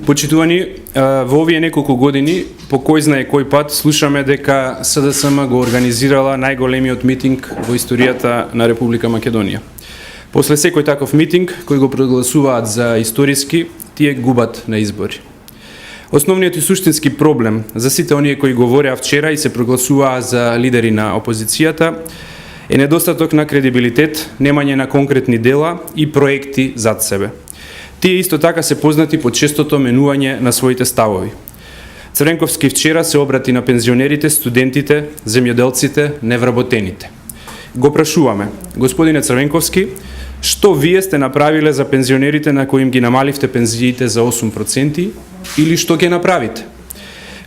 Почитувани, во овие неколку години, по кој знае кој пат, слушаме дека СДСМ го организирала најголемиот митинг во историјата на Република Македонија. После секој таков митинг, кој го прогласуваат за историски, тие губат на избори. Основниот и суштински проблем за сите оние кои говореа вчера и се прогласуваа за лидери на опозицијата е недостаток на кредибилитет, немање на конкретни дела и проекти зад себе. Тие исто така се познати по честото менување на своите ставови. Црвенковски вчера се обрати на пензионерите, студентите, земјоделците, невработените. Го прашуваме, господине Црвенковски, што вие сте направиле за пензионерите на кои им ги намаливте пензиите за 8% или што ќе направите?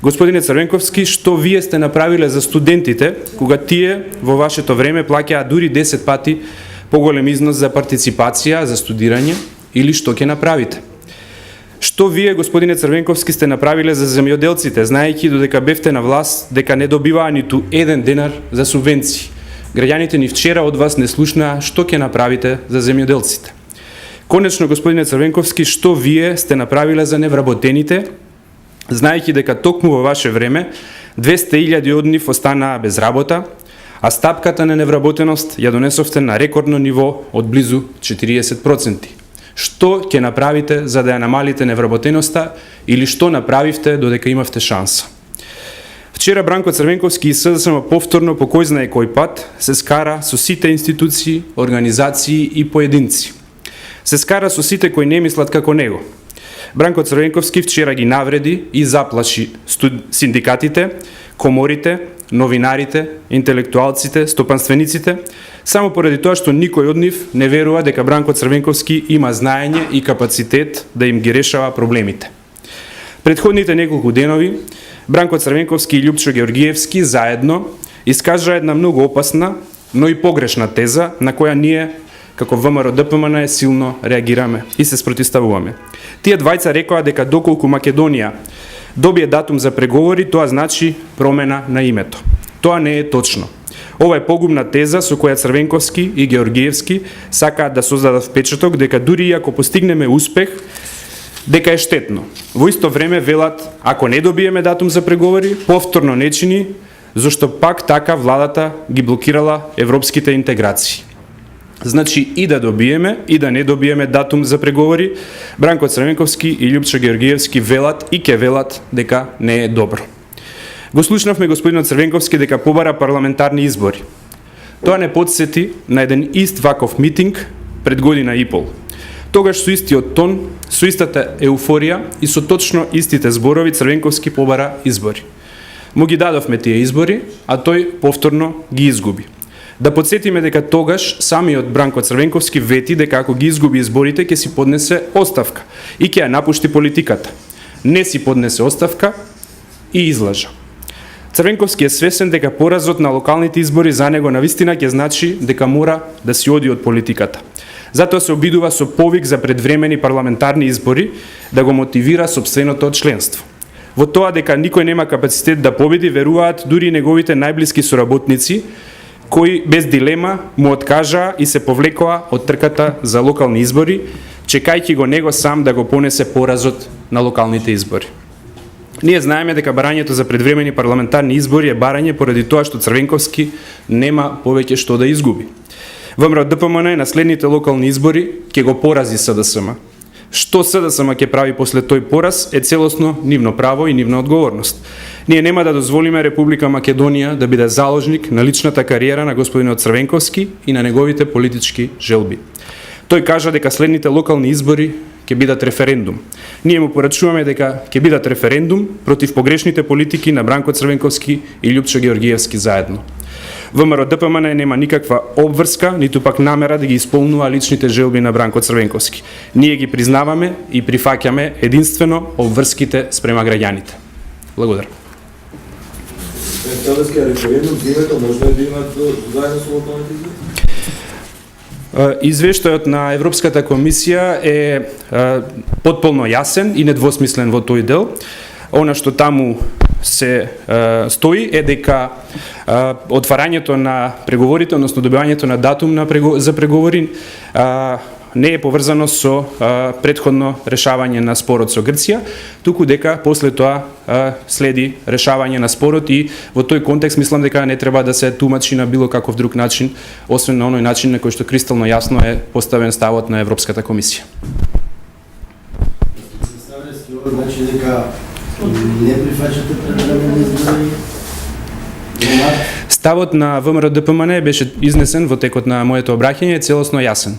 Господине Црвенковски, што вие сте направиле за студентите кога тие во вашето време плаќаа дури 10 пати поголем износ за партиципација, за студирање, или што ќе направите? Што вие, господине Црвенковски, сте направиле за земјоделците, знаејќи додека бевте на власт дека не добиваа ниту 1 денар за субвенции? Граѓаните ни вчера од вас не слушнаа што ќе направите за земјоделците. Конечно, господине Црвенковски, што вие сте направиле за невработените, знаејќи дека токму во ваше време 200.000 од нив останаа без работа, а стапката на невработеност ја донесовте на рекордно ниво од близу 40%. Што ќе направите за да ја намалите невработеноста или што направивте додека имавте шанса? Вчера Бранко Црвенковски и СДСМ повторно по кој знае кој пат се скара со сите институции, организации и поединци. Се скара со сите кои не мислат како него. Бранко Црвенковски вчера ги навреди и заплаши синдикатите, коморите, новинарите, интелектуалците, стопанствениците, само поради тоа што никој од нив не верува дека Бранко Црвенковски има знаење и капацитет да им ги решава проблемите. Предходните неколку денови Бранко Црвенковски и Љупчо Георгиевски заедно искажаа една многу опасна, но и погрешна теза на која ние како ВМРО ДПМН силно реагираме и се спротивставуваме. Тие двајца рекоа дека доколку Македонија добие датум за преговори, тоа значи промена на името. Тоа не е точно. Ова е погубна теза со која Црвенковски и Георгиевски сакаат да создадат впечаток дека дури и ако постигнеме успех, дека е штетно. Во исто време велат, ако не добиеме датум за преговори, повторно не чини, зашто пак така владата ги блокирала европските интеграции. Значи и да добиеме и да не добиеме датум за преговори, Бранко Црвенковски и Љупчо Георгиевски велат и ке велат дека не е добро. Го слушнавме господинот Црвенковски дека побара парламентарни избори. Тоа не подсети на еден ист ваков митинг пред година и пол. Тогаш со истиот тон, со истата еуфорија и со точно истите зборови Црвенковски побара избори. Му ги дадовме тие избори, а тој повторно ги изгуби. Да подсетиме дека тогаш самиот Бранко Црвенковски вети дека ако ги изгуби изборите ќе си поднесе оставка и ќе ја напушти политиката. Не си поднесе оставка и излажа. Црвенковски е свесен дека поразот на локалните избори за него навистина ќе значи дека мора да си оди од политиката. Затоа се обидува со повик за предвремени парламентарни избори да го мотивира сопственото членство. Во тоа дека никој нема капацитет да победи, веруваат дури неговите најблиски соработници, кои без дилема му откажаа и се повлекоа од трката за локални избори, чекајќи го него сам да го понесе поразот на локалните избори. Ние знаеме дека барањето за предвремени парламентарни избори е барање поради тоа што Црвенковски нема повеќе што да изгуби. ВМРО ДПМН на следните локални избори ќе го порази СДСМ. Што СДСМ ќе прави после тој пораз е целосно нивно право и нивна одговорност. Ние нема да дозволиме Република Македонија да биде заложник на личната кариера на господинот Црвенковски и на неговите политички желби. Тој кажа дека следните локални избори ќе бидат референдум. Ние му порачуваме дека ќе бидат референдум против погрешните политики на Бранко Црвенковски и Љупчо Георгиевски заедно. ВМРО ДПМН нема никаква обврска, ниту пак намера да ги исполнува личните желби на Бранко Црвенковски. Ние ги признаваме и прифаќаме единствено обврските спрема граѓаните. Благодарам. Целескиот референдум зимето може да имат заедно со локалните избори? Извештајот на Европската комисија е потполно јасен и недвосмислен во тој дел. Она што таму се стои е дека отварањето на преговорите, односно добивањето на датум за преговори не е поврзано со претходно решавање на спорот со Грција, туку дека после тоа следи решавање на спорот и во тој контекст мислам дека не треба да се тумачи на било каков друг начин, освен на оној начин на кој што кристално јасно е поставен ставот на Европската комисија. Значи дека не прифаќате превремени избори? Ставот на ВМРО-ДПМН беше изнесен во текот на моето обраќање целосно јасен.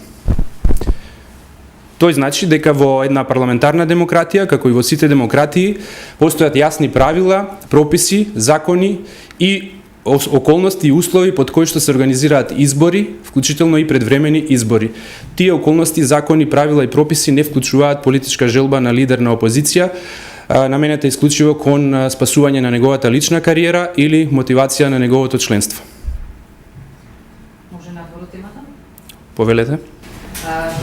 Тој значи дека во една парламентарна демократија, како и во сите демократии, постојат јасни правила, прописи, закони и околности и услови под кои што се организираат избори, вклучително и предвремени избори. Тие околности, закони, правила и прописи не вклучуваат политичка желба на лидер на опозиција, наменета исклучиво кон спасување на неговата лична кариера или мотивација на неговото членство. Може надвор од темата? Повелете.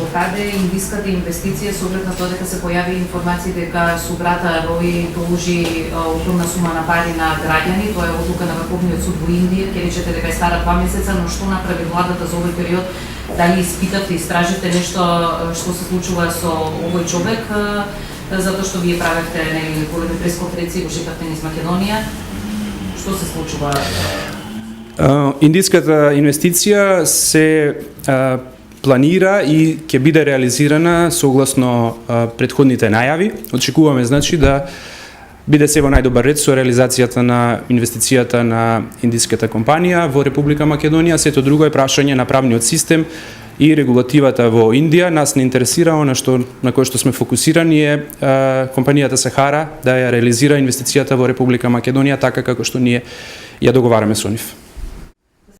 Докаде индиската инвестиција со оглед на тоа дека се појави информации дека субрата Рои должи огромна сума на пари на граѓани, тоа е одлука на Врховниот суд во Индија, ќе речете дека е стара 2 месеца, но што направи владата за овој период? Дали испитавте, истражите нешто што се случува со овој човек, затоа што вие правевте нели големи пресконференции, го шетавте низ Македонија? Што се случува? Индиската инвестиција се планира и ќе биде реализирана согласно претходните најави. Очекуваме значи да биде се во најдобар ред со реализацијата на инвестицијата на индиската компанија во Република Македонија. Сето друго е прашање на правниот систем и регулативата во Индија. Нас не интересира она на кое што сме фокусирани е компанијата Сахара да ја реализира инвестицијата во Република Македонија така како што ние ја договараме со нив.